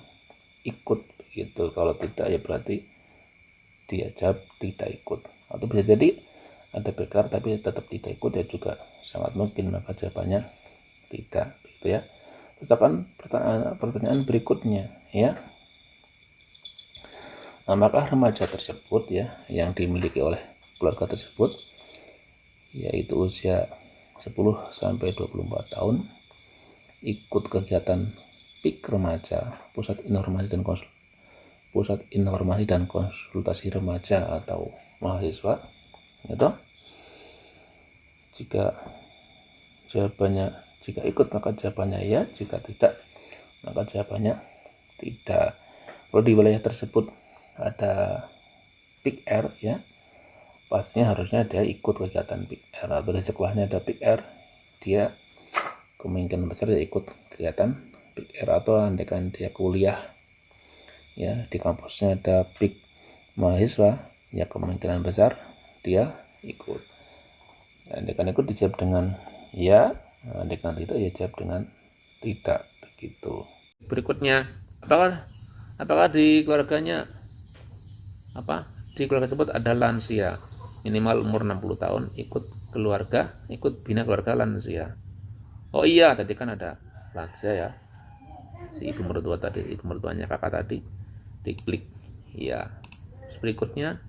ikut begitu. Kalau tidak ya berarti dia jawab tidak ikut. Atau bisa jadi ada PKR tapi tetap tidak ikut ya juga sangat mungkin, maka jawabannya tidak begitu ya. Terus akan pertanyaan berikutnya ya. Maka remaja tersebut ya yang dimiliki oleh keluarga tersebut yaitu usia 10 sampai 24 tahun ikut kegiatan PIK remaja, pusat informasi dan konsultasi remaja atau mahasiswa gitu. Jika ikut maka jawabannya ya, jika tidak maka jawabannya tidak. Kalau di wilayah tersebut ada PIK-R ya, pastinya harusnya dia ikut kegiatan PIK-R, atau di sekolahnya ada PIK-R, dia kemungkinan besar dia ikut kegiatan PIK-R. Atau andaikan dia kuliah ya, di kampusnya ada PIK mahasiswa ya, kemungkinan besar dia ikut. Andaikan ikut dijawab dengan ya, andaikan tidak ya jawab dengan tidak begitu. Berikutnya, apakah di keluarganya di keluarga tersebut ada lansia minimal umur 60 tahun ikut bina keluarga lansia. Oh iya, tadi kan ada lansia ya, si ibu mertuanya kakak tadi diklik ya. Berikutnya,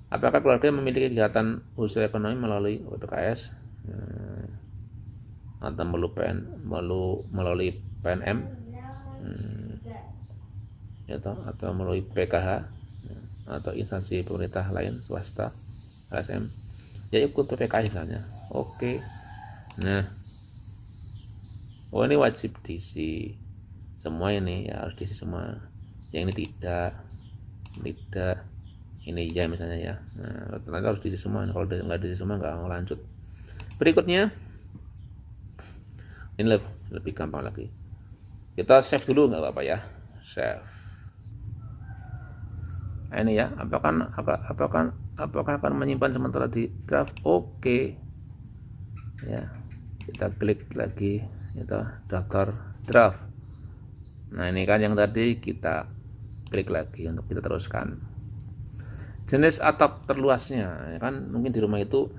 apakah keluarga memiliki kegiatan usaha ekonomi melalui UPKS atau melalui PNM atau melalui PKH atau instansi pemerintah lain, swasta, LSM ya ikut PKH misalnya. Oke. Nah, ini wajib diisi semua, ini ya harus diisi semua. Yang ini tidak, ini ya misalnya ya. Nah, ternyata harus diisi semua. Kalau nggak diisi semua nggak mau lanjut. Berikutnya, ini lebih gampang lagi. Kita save dulu nggak apa-apa ya, save. Nah, ini ya, apakah akan menyimpan sementara di draft? Oke. Ya, kita klik lagi itu daftar draft. Nah, ini kan yang tadi kita klik lagi untuk kita teruskan. Jenis atap terluasnya, ya kan mungkin di rumah itu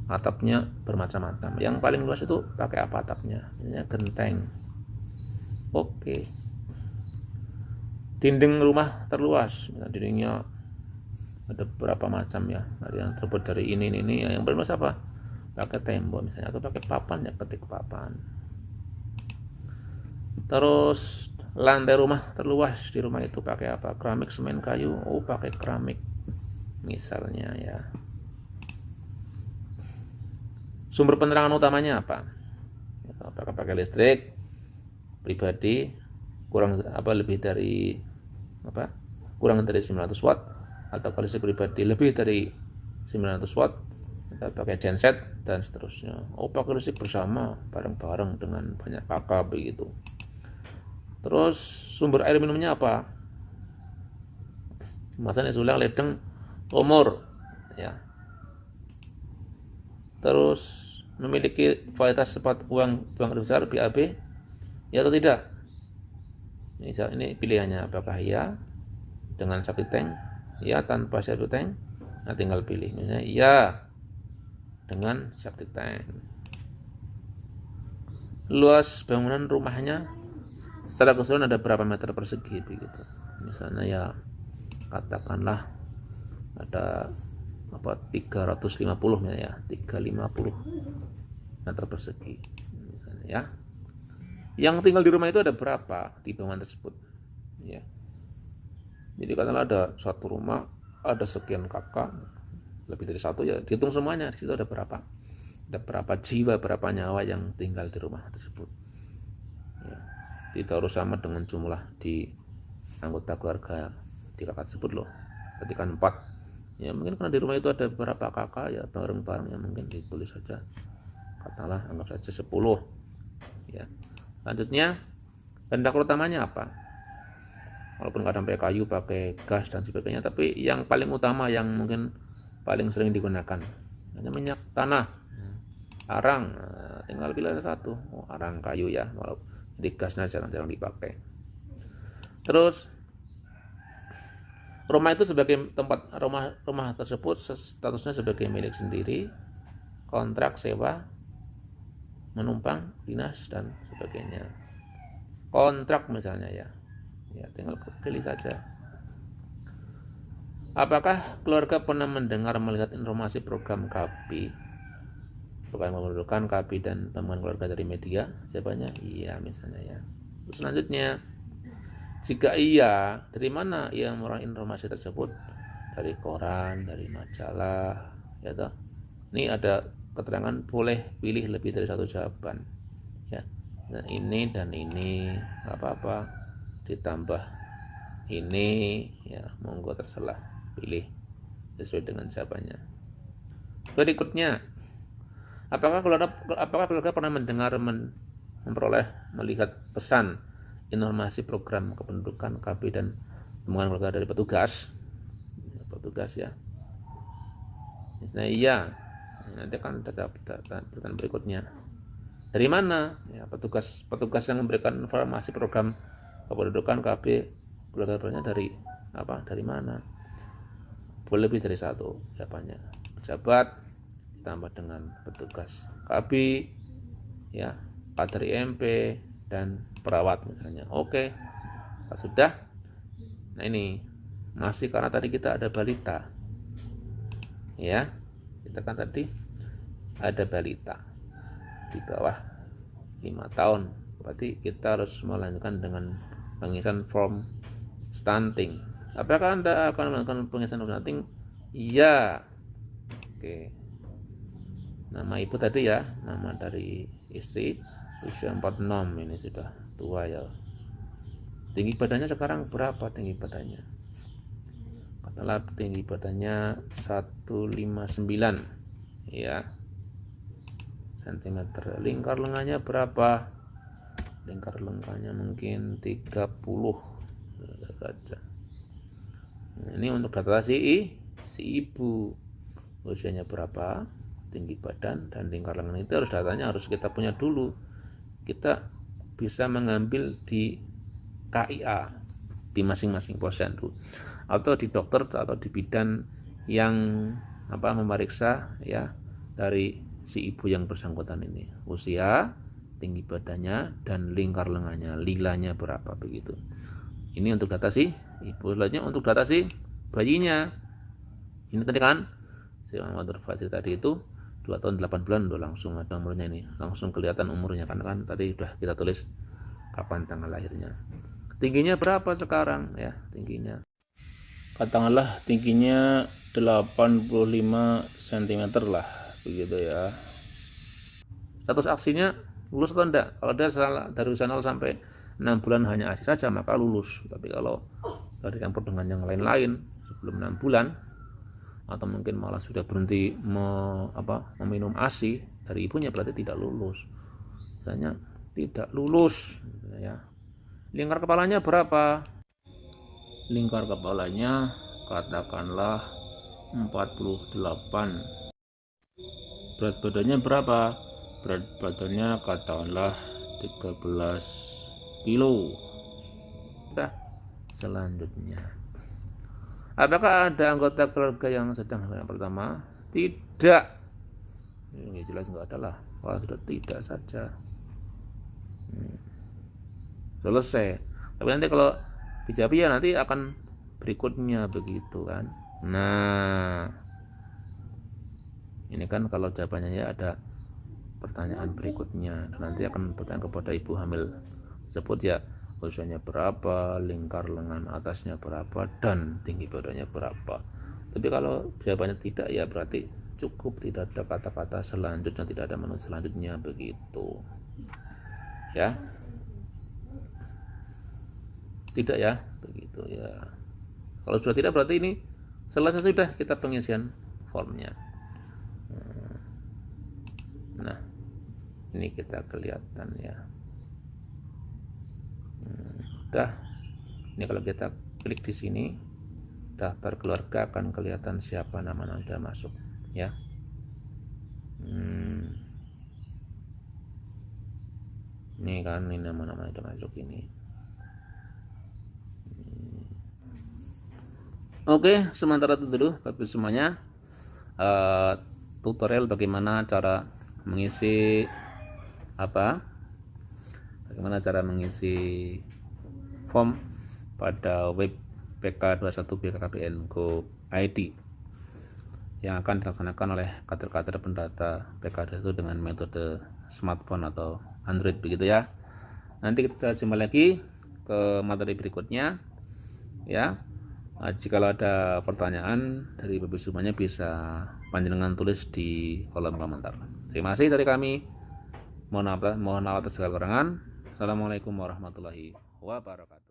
atapnya bermacam-macam. Yang paling luas itu pakai apa atapnya? Ini genteng. Oke. Dinding rumah terluas, dindingnya ada beberapa macam ya, ada yang terbuat dari ini yang paling luas apa? Pakai tembok misalnya, atau pakai papan ya, ketik papan. Terus lantai rumah terluas di rumah itu pakai apa? Keramik, semen, kayu. Oh, pakai keramik misalnya ya. Sumber penerangan utamanya apa? Apakah pakai listrik pribadi lebih dari 900 watt, atau kalau listrik pribadi lebih dari 900 watt, kita pakai genset dan seterusnya. Oh, pakai listrik bersama bareng-bareng dengan banyak kakak begitu. Terus sumber air minumnya apa? Kemasan sulak, ledeng, umur ya. Terus memiliki kualitas cepat buang air besar BAB ya atau tidak? Ini pilihannya, apakah ya dengan septic tank, ya tanpa septic tank. Nah, tinggal pilih, misalnya ya dengan septic tank. Luas bangunan rumahnya secara keseluruhan ada berapa meter persegi begitu. Misalnya ya katakanlah ada 350 ya, 350 meter persegi misalnya ya. Yang tinggal di rumah itu ada berapa di bangunan tersebut ya. Jadi katakanlah ada satu rumah ada sekian kakak, lebih dari satu ya, dihitung semuanya, di situ ada berapa jiwa, berapa nyawa yang tinggal di rumah tersebut ya. tidak harus sama dengan jumlah di anggota keluarga di kakak tersebut loh. Ketika 4, ya mungkin karena di rumah itu ada beberapa kakak ya bareng-bareng, ya mungkin ditulis saja, katakanlah anggap saja 10 ya. Selanjutnya bahan bakar utamanya apa? Walaupun kadang pakai kayu, pakai gas dan sebagainya, tapi yang paling utama yang mungkin paling sering digunakan hanya minyak tanah, arang. Nah, tinggal pilih satu. Arang, kayu ya, walaupun di gasnya jarang-jarang dipakai. Terus rumah itu sebagai tempat rumah tersebut statusnya sebagai milik sendiri, kontrak sewa, menumpang, dinas dan sebagainya. Kontrak misalnya ya tinggal pilih saja. Apakah keluarga pernah mendengar melihat informasi program KABI, program kependudukan KABI dan pembangunan keluarga dari media? Jawabannya iya misalnya ya. Terus selanjutnya, jika iya, dari mana ia memperoleh informasi tersebut? Dari koran, dari majalah, ya toh. Ini ada keterangan boleh pilih lebih dari satu jawaban, ya. Dan ini nggak apa-apa. Ditambah ini, ya monggo terserah, pilih sesuai dengan jawabannya. Berikutnya, apakah keluarga pernah mendengar, melihat pesan informasi program kependudukan KABI dan pembangunan keluarga dari petugas ya. Misalnya iya, nanti akan pertanyaan berikutnya. Dari mana? Ya, petugas yang memberikan informasi program kependudukan KB keluarga dari apa? Dari mana? Boleh lebih dari satu jawabannya. Pejabat ditambah dengan petugas KB, ya, kader IMP dan perawat misalnya. Oke, sudah. Nah ini masih karena tadi kita ada balita, ya. Kita kan tadi ada balita di bawah 5 tahun. Berarti kita harus melanjutkan dengan pengisian form stunting. Apakah Anda akan melakukan pengisian form stunting? Iya. Oke. Nama ibu tadi ya, nama dari istri, usia 46, ini sudah tua ya. Tinggi badannya sekarang berapa tinggi badannya? Katakanlah tinggi badannya 159 ya cm. Lingkar lengannya berapa? Lingkar lengannya mungkin 30 saja. Nah, ini untuk data si ibu, usianya berapa, tinggi badan dan lingkar lengan itu datanya harus kita punya dulu. Kita bisa mengambil di KIA di masing-masing posyandu atau di dokter atau di bidan yang memeriksa ya dari si ibu yang bersangkutan ini, usia, tinggi badannya dan lingkar lengannya, lilanya berapa begitu. Ini untuk data si ibu. Selanjutnya untuk data si bayinya. Ini tadi kan si Muhammad Fasil tadi itu 2 tahun 8 bulan udah langsung ada umurnya, ini langsung kelihatan umurnya kan tadi sudah kita tulis kapan tanggal lahirnya. Tingginya berapa sekarang ya? Tingginya katakanlah tingginya 85 cm lah begitu ya. Status aksinya lulus atau enggak? Kalau dia dari usia 0 sampai 6 bulan hanya ASI saja maka lulus. Tapi kalau dari campur dengan yang lain-lain sebelum 6 bulan atau mungkin malah sudah berhenti meminum ASI dari ibunya berarti tidak lulus. Misalnya tidak lulus ya. Lingkar kepalanya berapa? Lingkar kepalanya katakanlah 48. Berat badannya berapa? Berat badannya katakanlah 13 kilo. Nah, selanjutnya, apakah ada anggota keluarga yang sedang hamil yang pertama? Tidak. Ini jelas enggak ada lah. Kalau sudah tidak saja. Selesai. Tapi nanti kalau dijawab ya nanti akan berikutnya begitu kan. Nah, ini kan kalau jawabannya ya ada pertanyaan berikutnya dan nanti akan bertanya kepada ibu hamil tersebut ya, usianya berapa, lingkar lengan atasnya berapa dan tinggi badannya berapa. Tapi kalau jawabannya tidak ya berarti cukup, tidak ada kata-kata selanjutnya, tidak ada menu selanjutnya begitu ya. tidak ya, begitu ya. Kalau sudah tidak berarti ini selesai sudah kita pengisian formnya. Nah, ini kita kelihatan ya. Udah. Ini kalau kita klik di sini, daftar keluarga akan kelihatan siapa nama-nama sudah masuk ya. Ini kan ini nama-nama sudah masuk ini. Oke, sementara itu dulu Bapak semuanya, tutorial bagaimana cara mengisi bagaimana cara mengisi form pada web PK21 BKKBN Go ID yang akan dilaksanakan oleh kader-kader pendata PK21 dengan metode smartphone atau Android begitu ya. Nanti kita jumpa lagi ke materi berikutnya ya. Jika ada pertanyaan dari Bapak semuanya bisa panjenengan tulis di kolom komentar. Terima kasih dari kami. Mohon maaf atas segala kekurangan. Assalamualaikum warahmatullahi wabarakatuh.